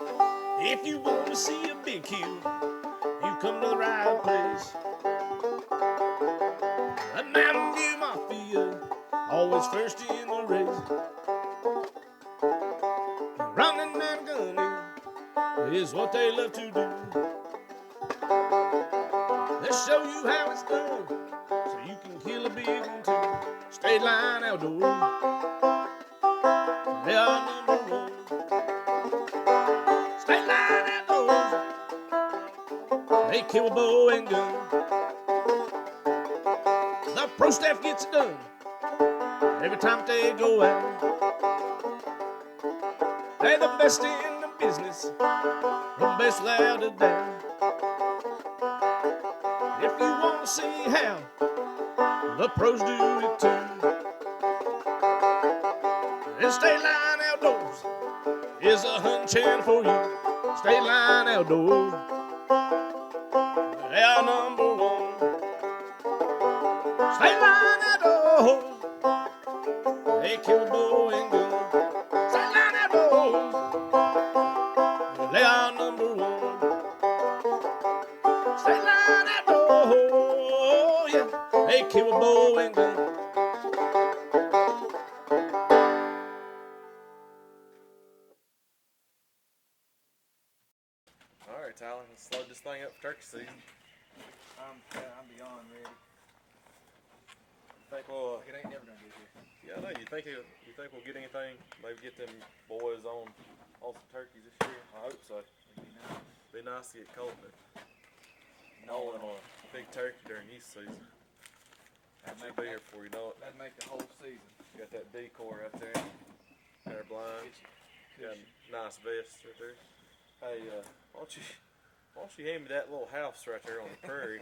If you want to see a big kill, you come to the right place. A Mountain View Mafia, always first in the race. Running and gunning is what they love to do. They'll show you how it's done, so you can kill a big one too. Straight line outdoors, they are number one. Straight line outdoors, they kill a bow and gun. The pro staff gets it done every time they go out. They're the best in the business, the best without a doubt. If you want to see how the pros do it too, then State Line Outdoors is a hunting channel for you. State Line Outdoors, they are number one. State Line Outdoors, they kill a bow and gun. State Line Outdoors, they are number one. State Line Outdoors, yeah, they kill a bow and gun. All right, Tyler, let's load this thing up for turkey season. I'm beyond ready. Think we'll, Like it ain't never gonna get here. yeah, I know. You think we'll get anything? Maybe get them boys on some turkeys this year. I hope so. It'd be nice. Be nice to get cold and knowing on a big turkey during East season. That should be here before you know it. That'd make the whole season. Got that decoy right there. Got our blinds. Got a nice vest right there. Hey, why don't you hand me that little house right there on the prairie?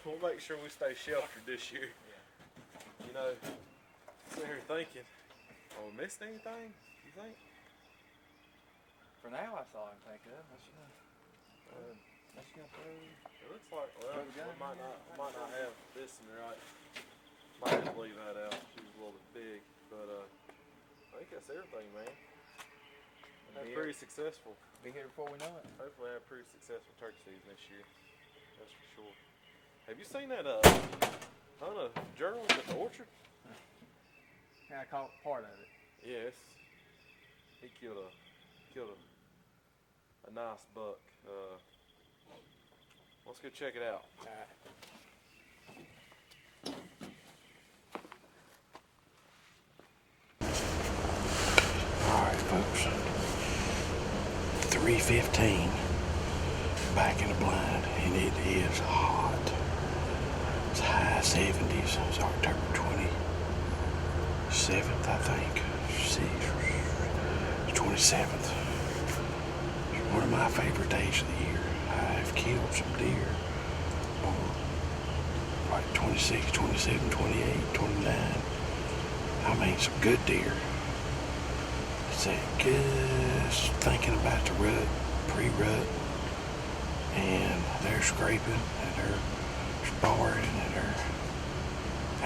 we'll make sure we stay sheltered this year. You know, sitting here thinking, oh, we missed anything? You think? For now, that's all I can think of. Unless you gonna throw. It looks like, well, Throw the gun we might not have this in the right. Might just leave that out. She was a little bit big, but I think that's everything, man. Had pretty successful. Be here before we know it. Hopefully, have a pretty successful turkey season this year. That's for sure. Have you seen that ton of journals at the orchard? Yeah, I caught part of it. Yes. He killed a nice buck. Let's go check it out. All right. Alright folks, 3:15, back in the blind, and it is hot. It's high 70s. It's October 27th, I think. It's 27th. It's one of my favorite days of the year. I've killed some deer on like 26, 27, 28, 29. I mean some good deer. Just thinking about the rut, pre-rut, and they're scraping and they're sparring and they're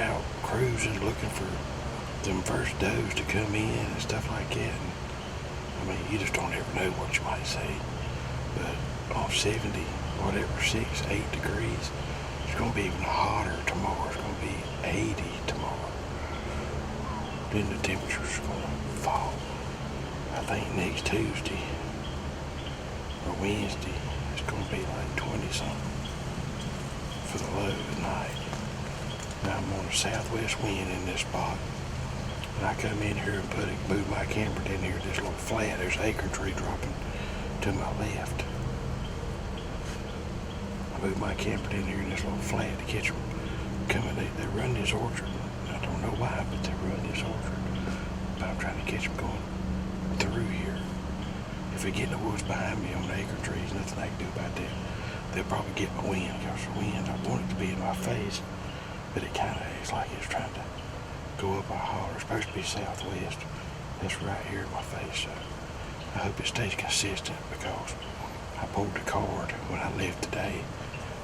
out cruising looking for them first does to come in and stuff like that. And, I mean, you just don't ever know what you might say, but on 70, whatever, 6, 8 degrees, it's going to be even hotter tomorrow. It's going to be 80 tomorrow. Then the temperature's going to fall. I think next Tuesday or Wednesday it's going to be like 20 something for the low at night. Now I'm on a southwest wind in this spot. And I come in here and move my camper in here, this little flat. There's an acorn tree dropping to my left. I move my camper in here in this little flat to catch them coming. They run this orchard. I don't know why, but they run this orchard. But I'm trying to catch them going through here. If they get in the woods behind me on the acorn trees, nothing I can do about that. They'll probably get my wind, because the wind, I want it to be in my face, but it kind of is like it's trying to go up our holler. It's supposed to be southwest. That's right here in my face, so I hope it stays consistent, because I pulled the card when I left today.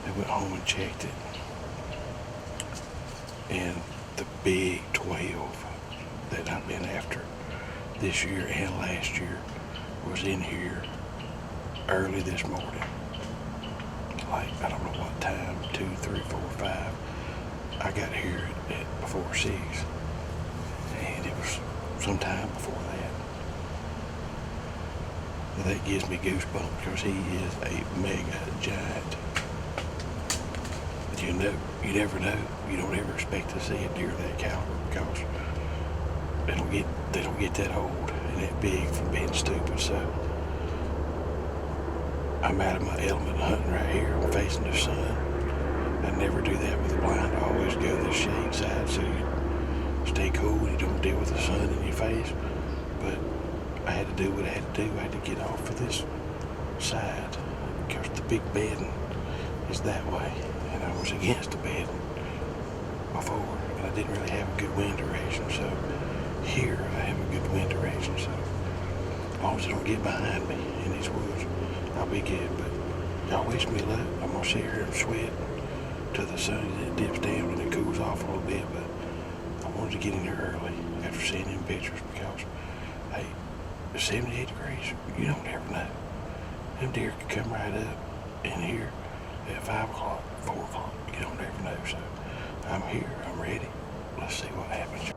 I went home and checked it, and the big 12 that I've been after this year and last year was in here early this morning. Like, I don't know what time, 2, 3, 4, 5. I got here at before 6. And it was sometime before that. Well, that gives me goosebumps because he is a mega giant. But you never know. You don't ever expect to see a deer that caliber because they don't get that old and that big from being stupid. So I'm out of my element hunting right here. I'm facing the sun. I never do that with a blind. I always go the shade side so you stay cool and you don't deal with the sun in your face. But I had to do what I had to do. I had to get off of this side because the big bedding is that way. And I was against the bedding before. And I didn't really have a good wind direction. So here I have a good wind direction. So as long as they don't get behind me in these woods, I'll be good. But y'all wish me luck. I'm going to sit here and sweat till the sun dips down and it cools off a little bit. But I wanted to get in there early after seeing them pictures because, hey, it's 78 degrees. You don't ever know. Them deer could come right up in here at 5 o'clock, 4 o'clock. You don't ever know. So I'm here. I'm ready. Let's see what happens.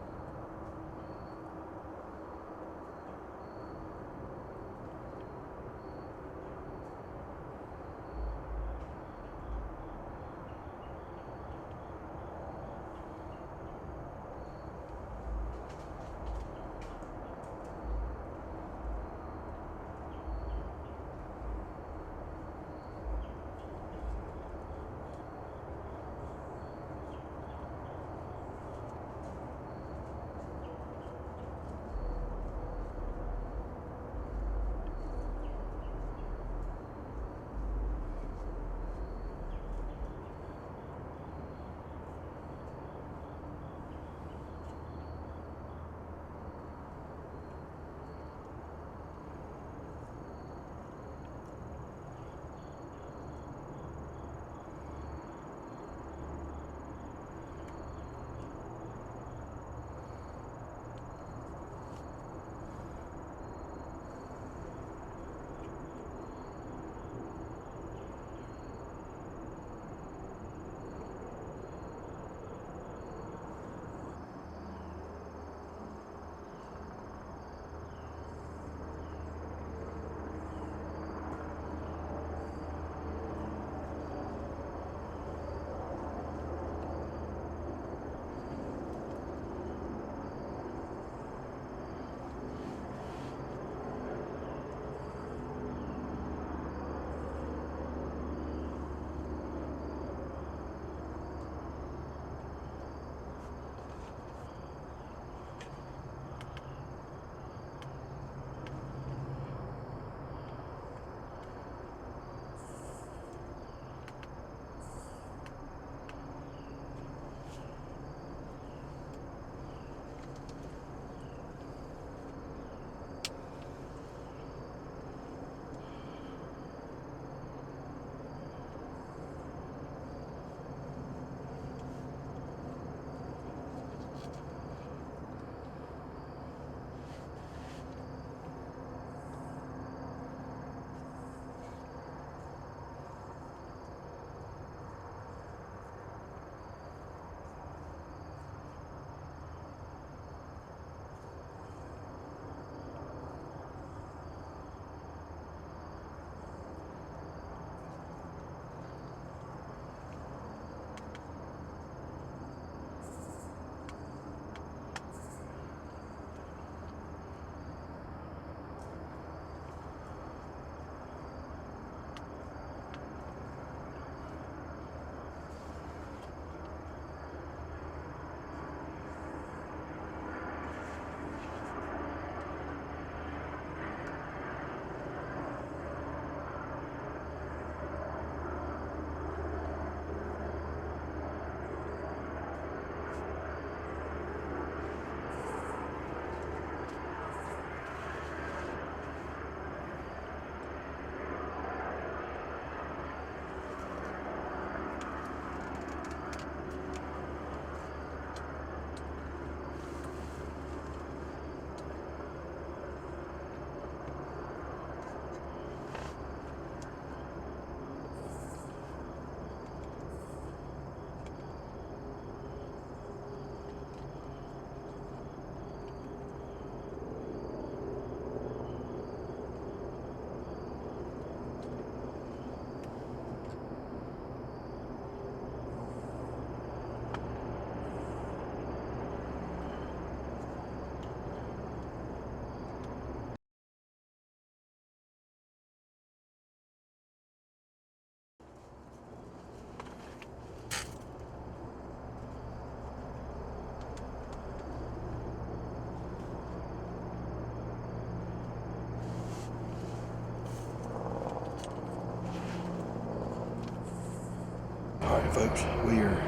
folks, we are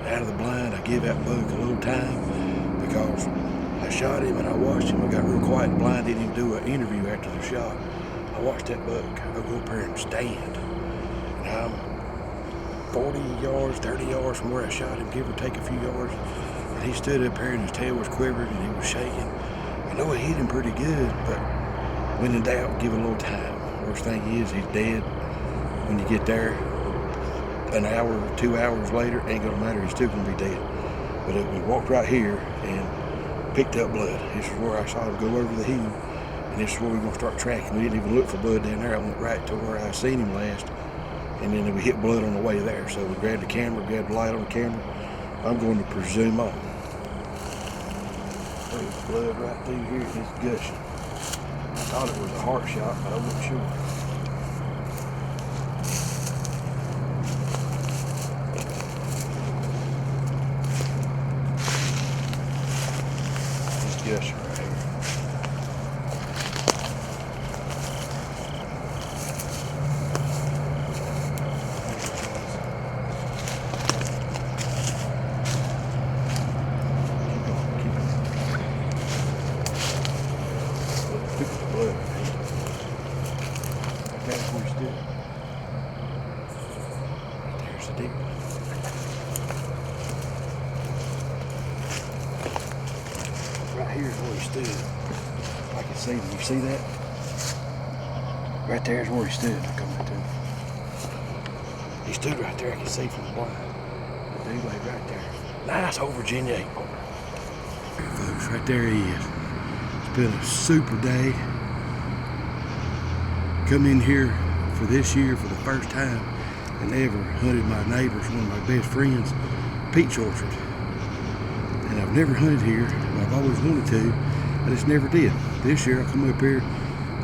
out of the blind. I give that buck a little time because I shot him and I watched him. I got real quiet and blind, didn't even do an interview after the shot. I watched that buck. I go up there and stand. And I'm 40 yards, 30 yards from where I shot him, give or take a few yards. And he stood up there and his tail was quivering and he was shaking. I know I hit him pretty good, but when in doubt, give it a little time. Worst thing is, he's dead. When you get there, an hour, 2 hours later, ain't gonna matter, he's still gonna be dead. But we walked right here and picked up blood. This is where I saw him go over the hill, and this is where we're gonna start tracking. We didn't even look for blood down there. I went right to where I seen him last, and then we hit blood on the way there. So we grabbed the camera, grabbed the light on the camera. I'm going to presume on. There's blood right through here, it's gushing. I thought it was a heart shot, but I wasn't sure. It's gushing right here. That's where he stood. There's the deer. Right here is where he stood. I can see him. You see that? Right there is where he stood. I'll come right to him. He stood right there. I can see from the blind. The dude laid right there. Nice old Virginia 8-ball. Folks, right there he is. It's been a super day. Come in here for this year for the first time and ever hunted my neighbor's, one of my best friends, peach orchard. And I've never hunted here, but I've always wanted to. I just never did. This year I come up here,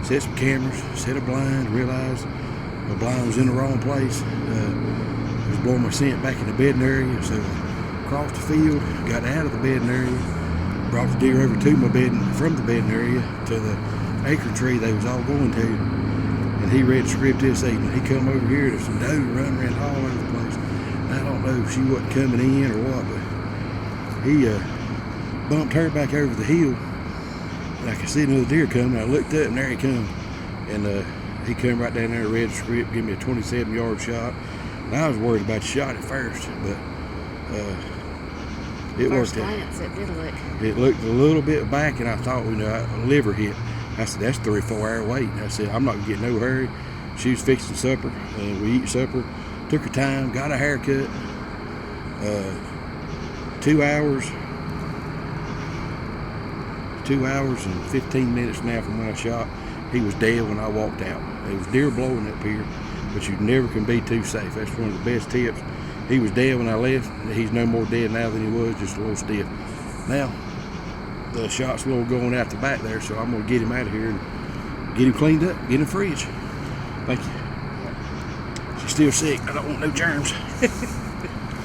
set some cameras, set a blind, realized my blind was in the wrong place. It was blowing my scent back in the bedding area, so I crossed the field, got out of the bedding area, brought the deer over to my bedding, from the bedding area to the acre tree they was all going to. And he read the script this evening. He come over here, there's some doe running around all over the place. And I don't know if she wasn't coming in or what, but he bumped her back over the hill. And I could see another deer coming. I looked up and there he come. And he come right down there, read the script, give me a 27-yard shot. And I was worried about the shot at first, but it First worked out. glance, it did look. It looked a little bit back, and I thought, a liver hit. I said, that's 3 or 4 hour wait. I said, I'm not gonna get no hurry. She was fixing supper, and we eat supper. Took her time, got a haircut. 2 hours. 2 hours and 15 minutes now from when I shot. He was dead when I walked out. There was deer blowing up here, but you never can be too safe. That's one of the best tips. He was dead when I left. He's no more dead now than he was, just a little stiff. Now, the shot's a little going out the back there, so I'm gonna get him out of here and get him cleaned up, get him fridge. Thank you. She's still sick. I don't want no germs.